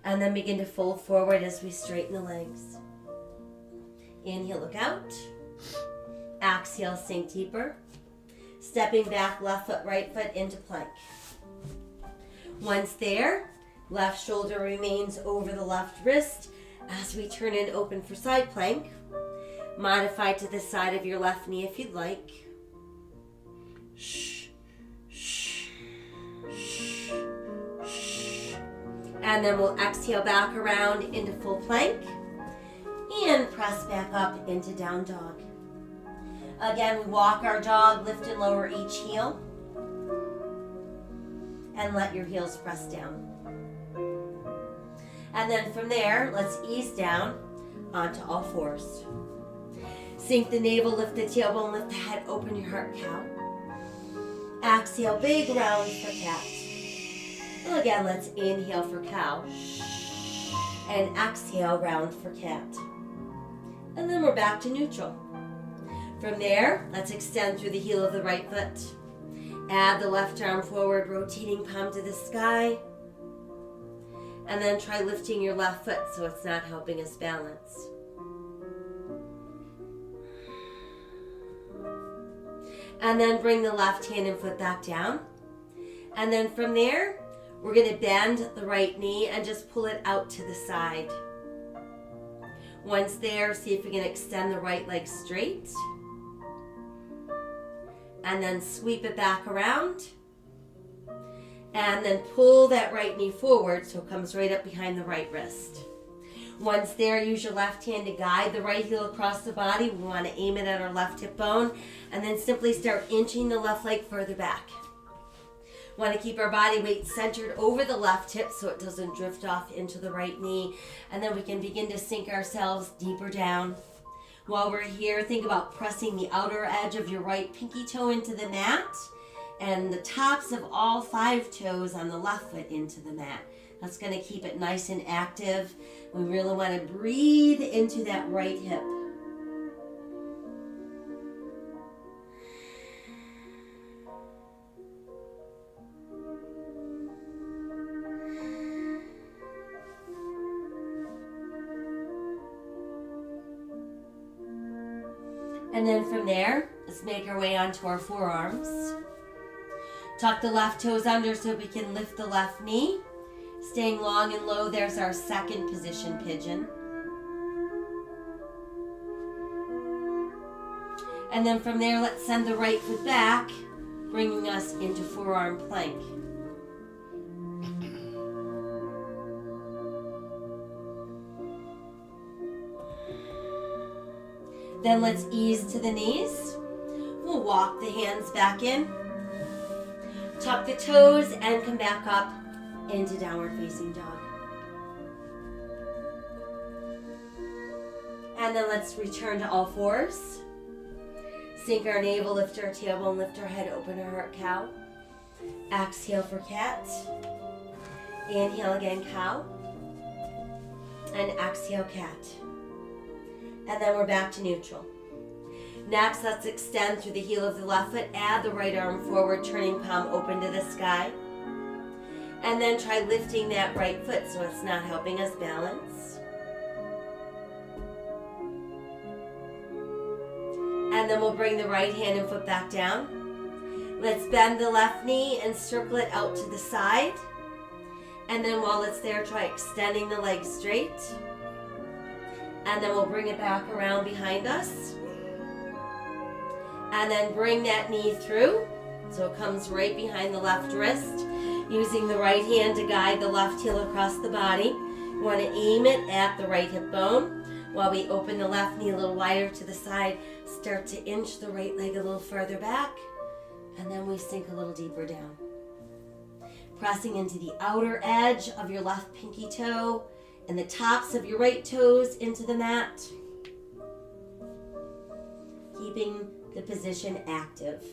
And then begin to fold forward as we straighten the legs. Inhale, look out. Exhale, sink deeper. Stepping back, left foot, right foot into plank. Once there, left shoulder remains over the left wrist as we turn and open for side plank. Modify to the side of your left knee if you'd like. And then we'll exhale back around into full plank and press back up into down dog. Again, we walk our dog, lift and lower each heel. And let your heels press down. And then from there, let's ease down onto all fours. Sink the navel, lift the tailbone, lift the head, open your heart, cow. Exhale, big round for cat. And again, let's inhale for cow. And exhale, round for cat. And then we're back to neutral. From there, let's extend through the heel of the right foot. Add the left arm forward, rotating palm to the sky. And then try lifting your left foot so it's not helping us balance. And then bring the left hand and foot back down. And then from there, we're going to bend the right knee and just pull it out to the side. Once there, see if we can extend the right leg straight. And then sweep it back around. And then pull that right knee forward so it comes right up behind the right wrist. Once there, use your left hand to guide the right heel across the body. We want to aim it at our left hip bone. And then simply start inching the left leg further back. Want to keep our body weight centered over the left hip so it doesn't drift off into the right knee. And then we can begin to sink ourselves deeper down. While we're here, think about pressing the outer edge of your right pinky toe into the mat and the tops of all 5 toes on the left foot into the mat. That's going to keep it nice and active. We really want to breathe into that right hip. And then from there, let's make our way onto our forearms. Tuck the left toes under so we can lift the left knee. Staying long and low, there's our second position pigeon. And then from there, let's send the right foot back, bringing us into forearm plank. Then let's ease to the knees. We'll walk the hands back in. Tuck the toes and come back up into downward facing dog. And then let's return to all fours. Sink our navel, lift our tailbone, lift our head, open our heart, cow. Exhale for cat. Inhale again, cow. And exhale, cat. And then we're back to neutral. Next, let's extend through the heel of the left foot. Add the right arm forward, turning palm open to the sky. And then try lifting that right foot so it's not helping us balance. And then we'll bring the right hand and foot back down. Let's bend the left knee and circle it out to the side. And then while it's there, try extending the leg straight. And then we'll bring it back around behind us. And then bring that knee through so it comes right behind the left wrist. Using the right hand to guide the left heel across the body. You want to aim it at the right hip bone. While we open the left knee a little wider to the side, start to inch the right leg a little further back. And then we sink a little deeper down. Pressing into the outer edge of your left pinky toe and the tops of your right toes into the mat. Keeping the position active.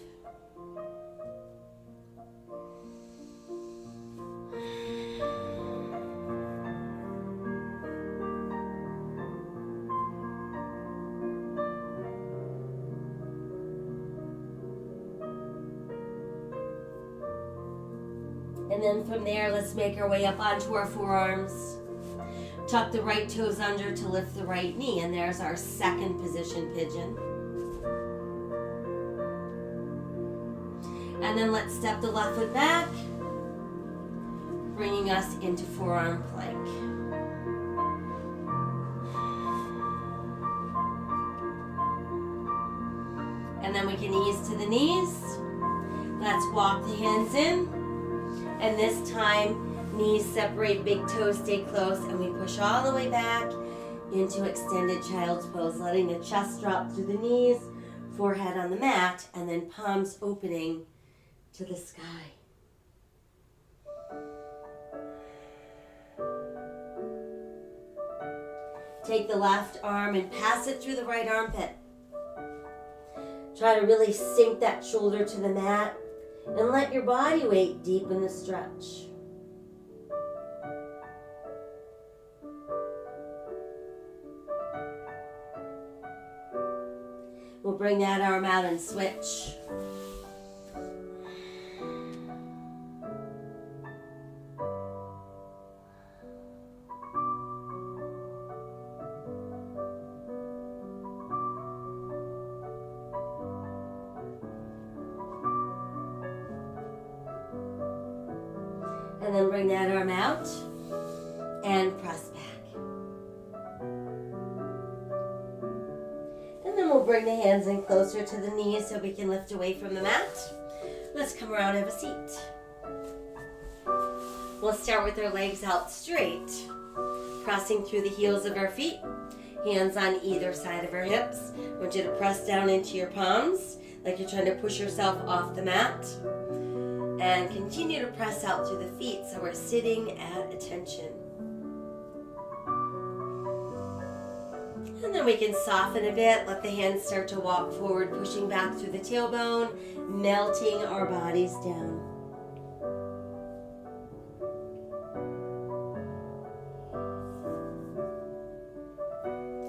And then from there, let's make our way up onto our forearms. Tuck the right toes under to lift the right knee. And there's our second position pigeon. And then let's step the left foot back, bringing us into forearm plank. And then we can ease to the knees. Let's walk the hands in. And this time, knees separate, big toes stay close, and we push all the way back into extended child's pose, letting the chest drop through the knees, forehead on the mat, and then palms opening to the sky. Take the left arm and pass it through the right armpit. Try to really sink that shoulder to the mat and let your body weight deepen the stretch. We'll bring that arm out and switch. And then bring that arm out and press back. And then we'll bring the hands in closer to the knees so we can lift away from the mat. Let's come around and have a seat. We'll start with our legs out straight, pressing through the heels of our feet, hands on either side of our hips. I want you to press down into your palms like you're trying to push yourself off the mat. And continue to press out through the feet so we're sitting at attention. And then we can soften a bit, let the hands start to walk forward, pushing back through the tailbone, melting our bodies down.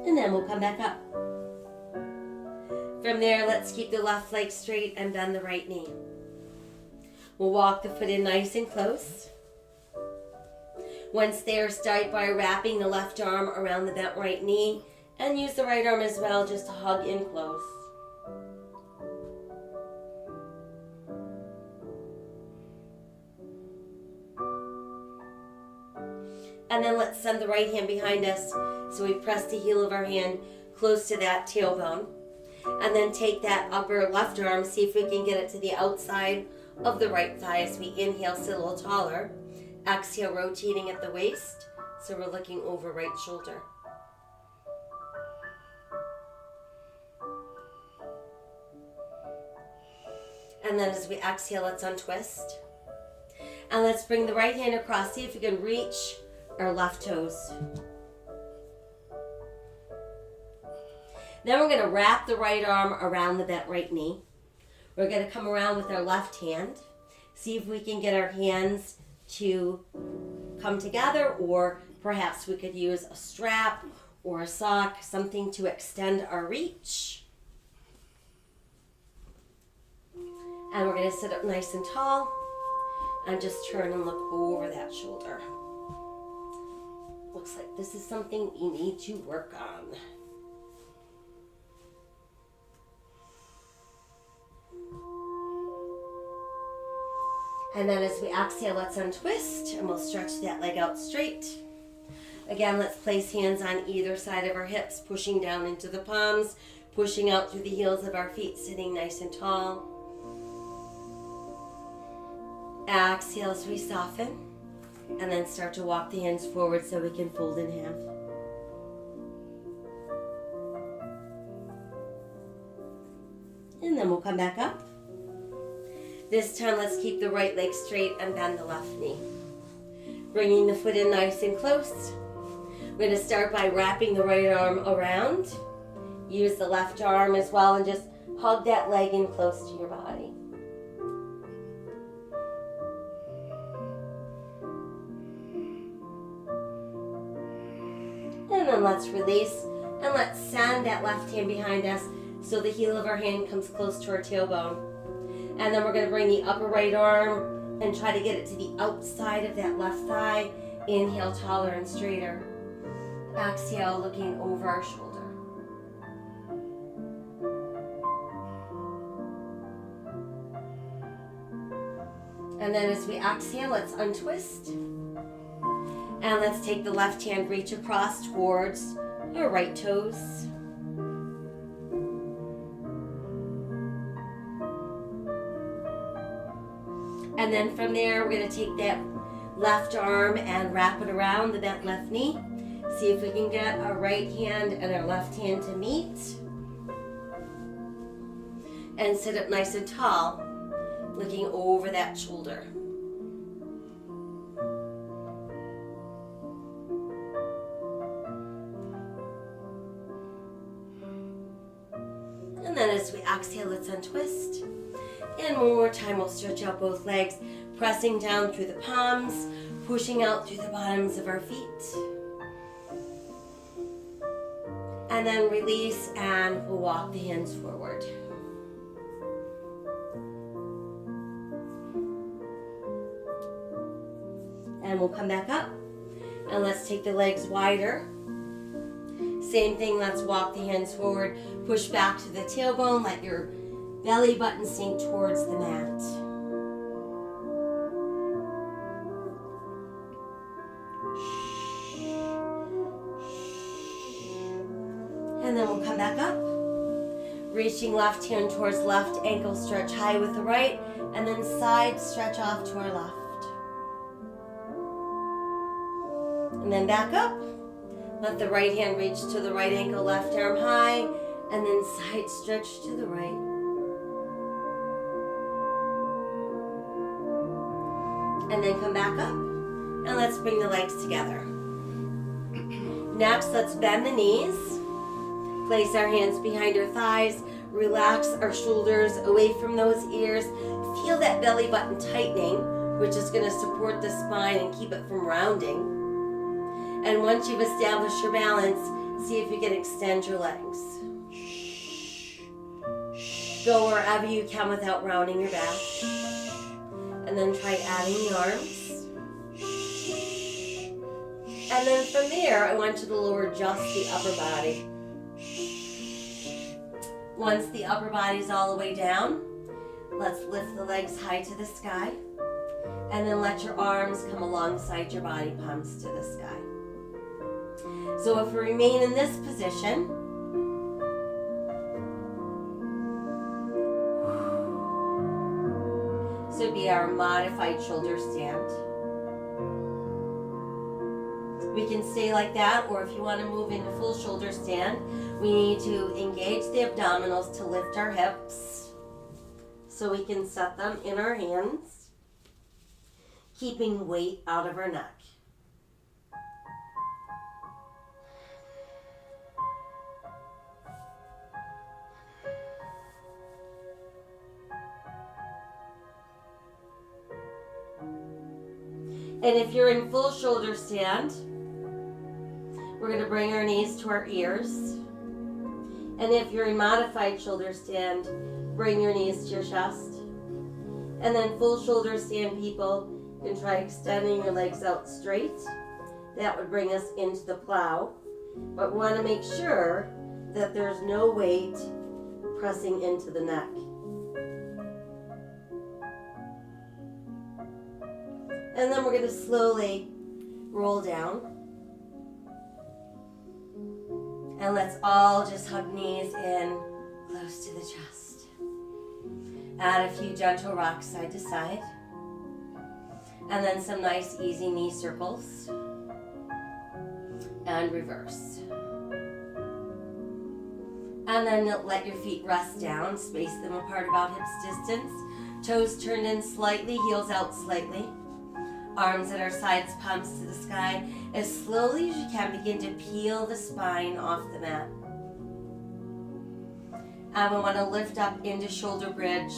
And then we'll come back up. From there, let's keep the left leg straight and bend the right knee. We'll walk the foot in nice and close. Once there, start by wrapping the left arm around the bent right knee and use the right arm as well just to hug in close. And then let's send the right hand behind us so we press the heel of our hand close to that tailbone. And then take that upper left arm, see if we can get it to the outside of the right thigh as we inhale, sit a little taller. Exhale, rotating at the waist, so we're looking over right shoulder. And then as we exhale, let's untwist. And let's bring the right hand across, see if we can reach our left toes. Then we're going to wrap the right arm around the bent right knee. We're going to come around with our left hand. See if we can get our hands to come together, or perhaps we could use a strap or a sock, something to extend our reach. And we're going to sit up nice and tall and just turn and look over that shoulder. Looks like this is something you need to work on. And then as we exhale, let's untwist and we'll stretch that leg out straight. Again, let's place hands on either side of our hips, pushing down into the palms, pushing out through the heels of our feet, sitting nice and tall. Exhale as we soften, and then start to walk the hands forward so we can fold in half. And then we'll come back up. This time, let's keep the right leg straight and bend the left knee. Bringing the foot in nice and close. We're going to start by wrapping the right arm around. Use the left arm as well and just hug that leg in close to your body. And then let's release and let's send that left hand behind us so the heel of our hand comes close to our tailbone. And then we're going to bring the upper right arm and try to get it to the outside of that left thigh. Inhale, taller and straighter. Exhale, looking over our shoulder. And then as we exhale, let's untwist. And let's take the left hand, reach across towards our right toes. And then from there, we're going to take that left arm and wrap it around the bent left knee. See if we can get our right hand and our left hand to meet. And sit up nice and tall, looking over that shoulder. And then as we exhale, let's untwist. And one more time, we'll stretch out both legs, pressing down through the palms, pushing out through the bottoms of our feet. And then release, and we'll walk the hands forward. And we'll come back up. And let's take the legs wider. Same thing, let's walk the hands forward. Push back to the tailbone. Let your belly button sink towards the mat. And then we'll come back up. Reaching left hand towards left ankle, stretch high with the right, and then side stretch off to our left. And then back up. Let the right hand reach to the right ankle, left arm high, and then side stretch to the right. And then come back up. And let's bring the legs together. Next, let's bend the knees. Place our hands behind our thighs. Relax our shoulders away from those ears. Feel that belly button tightening, which is going to support the spine and keep it from rounding. And once you've established your balance, see if you can extend your legs. Go wherever you can without rounding your back. And then try adding the arms. And then from there, I want you to lower just the upper body. Once the upper body's all the way down, let's lift the legs high to the sky. And then let your arms come alongside your body, palms to the sky. So if we remain in this position, this would be our modified shoulder stand. We can stay like that, or if you want to move into full shoulder stand, we need to engage the abdominals to lift our hips. So we can set them in our hands, keeping weight out of our neck. And if you're in full shoulder stand, we're going to bring our knees to our ears. And if you're in modified shoulder stand, bring your knees to your chest. And then full shoulder stand people can try extending your legs out straight. That would bring us into the plow. But we want to make sure that there's no weight pressing into the neck. And then we're going to slowly roll down. And let's all just hug knees in close to the chest. Add a few gentle rocks side to side. And then some nice easy knee circles. And reverse. And then let your feet rest down. Space them apart about hips distance. Toes turned in slightly, heels out slightly. Arms at our sides, palms to the sky. As slowly as you can, begin to peel the spine off the mat. And we want to lift up into shoulder bridge.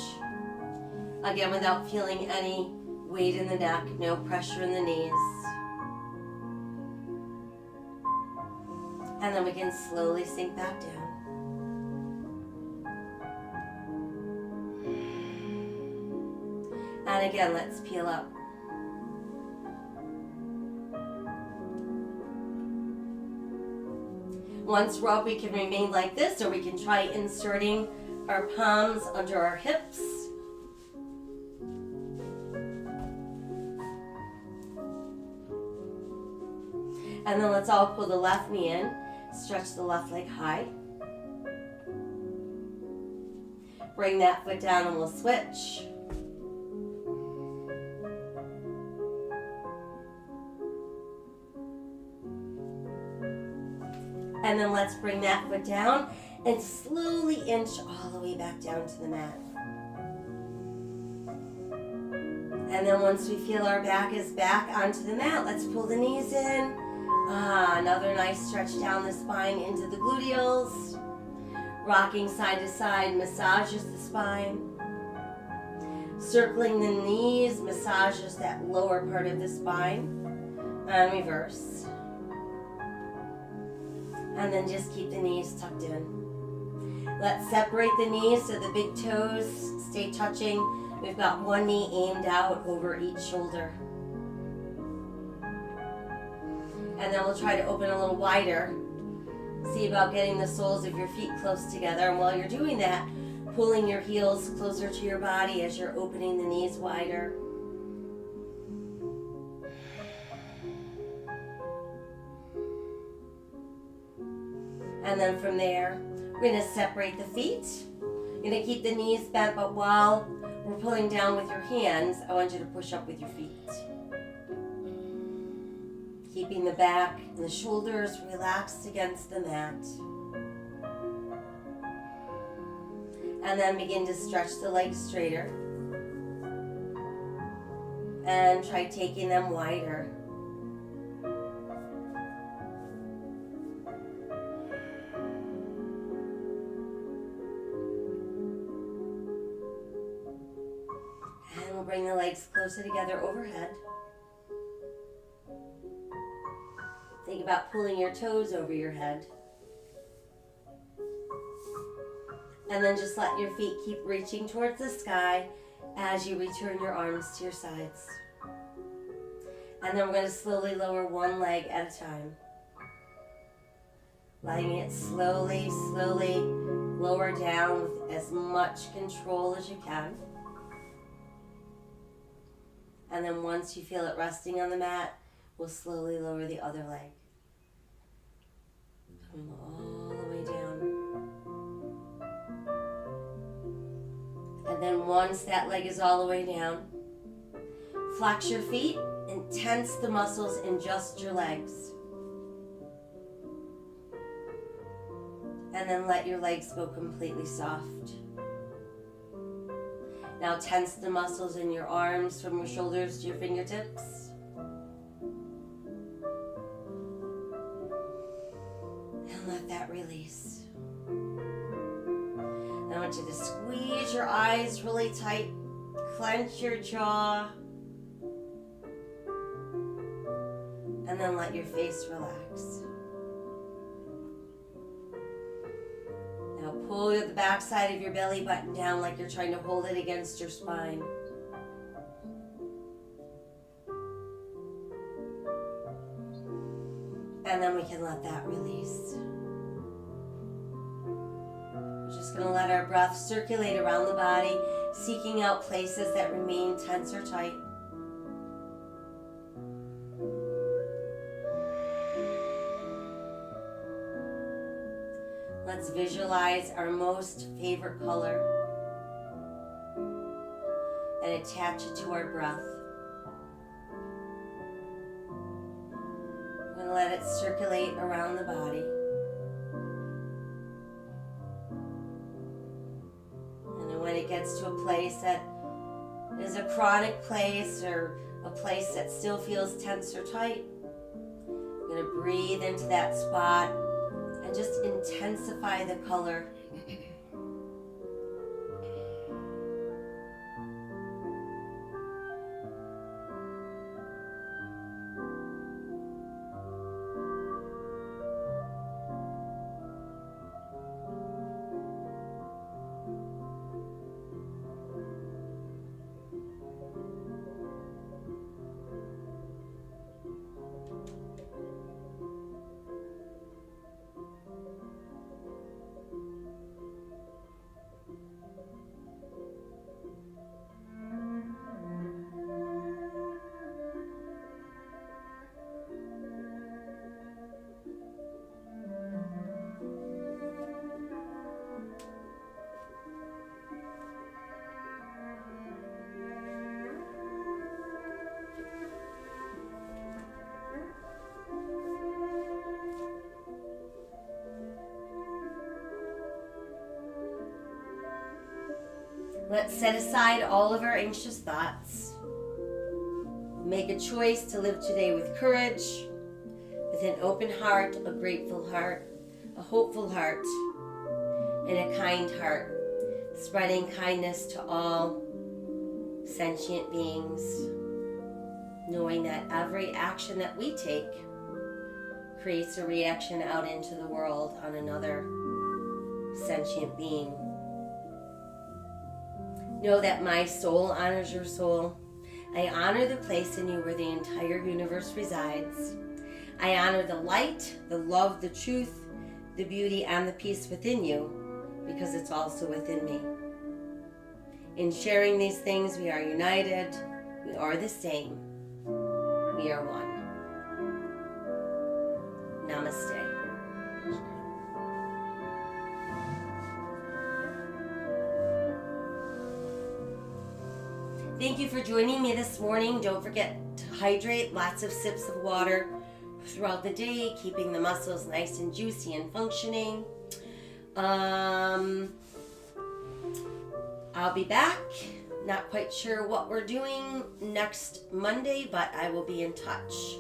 Again, without feeling any weight in the neck, no pressure in the knees. And then we can slowly sink back down. And again, let's peel up. Once we're up, we can remain like this, or we can try inserting our palms under our hips. And then let's all pull the left knee in, stretch the left leg high. Bring that foot down and we'll switch. And then let's bring that foot down and slowly inch all the way back down to the mat. And then once we feel our back is back onto the mat, let's pull the knees in. Another nice stretch down the spine into the gluteals. Rocking side to side massages the spine. Circling the knees massages that lower part of the spine. And reverse. And then just keep the knees tucked in. Let's separate the knees so the big toes stay touching. We've got one knee aimed out over each shoulder. And then we'll try to open a little wider. See about getting the soles of your feet close together. And while you're doing that, pulling your heels closer to your body as you're opening the knees wider. And then from there, we're going to separate the feet. You're going to keep the knees bent, but while we're pulling down with your hands, I want you to push up with your feet. Keeping the back and the shoulders relaxed against the mat. And then begin to stretch the legs straighter. And try taking them wider. And we'll bring the legs closer together overhead. Think about pulling your toes over your head. And then just let your feet keep reaching towards the sky as you return your arms to your sides. And then we're going to slowly lower one leg at a time. Letting it slowly lower down with as much control as you can. And then once you feel it resting on the mat, we'll slowly lower the other leg. Coming all the way down. And then once that leg is all the way down, flex your feet and tense the muscles in just your legs. And then let your legs go completely soft. Now tense the muscles in your arms from your shoulders to your fingertips. And let that release. I want you to squeeze your eyes really tight, clench your jaw, and then let your face relax. Now pull the back side of your belly button down like you're trying to hold it against your spine. And then we can let that release. We're just going to let our breath circulate around the body, seeking out places that remain tense or tight. Let's visualize our most favorite color and attach it to our breath. We're going to let it circulate around the body. And then when it gets to a place that is a chronic place or a place that still feels tense or tight, we're going to breathe into that spot and just intensify the color. Let's set aside all of our anxious thoughts. Make a choice to live today with courage, with an open heart, a grateful heart, a hopeful heart, and a kind heart, spreading kindness to all sentient beings, knowing that every action that we take creates a reaction out into the world on another sentient being. Know that my soul honors your soul. I honor the place in you where the entire universe resides. I honor the light, the love, the truth, the beauty, and the peace within you, because it's also within me. In sharing these things, we are united. We are the same. We are one. Namaste. Thank you for joining me this morning. Don't forget to hydrate, lots of sips of water throughout the day, keeping the muscles nice and juicy and functioning. I'll be back. Not quite sure what we're doing next Monday, but I will be in touch.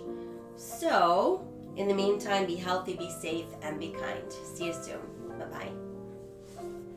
So, in the meantime, be healthy, be safe, and be kind. See you soon.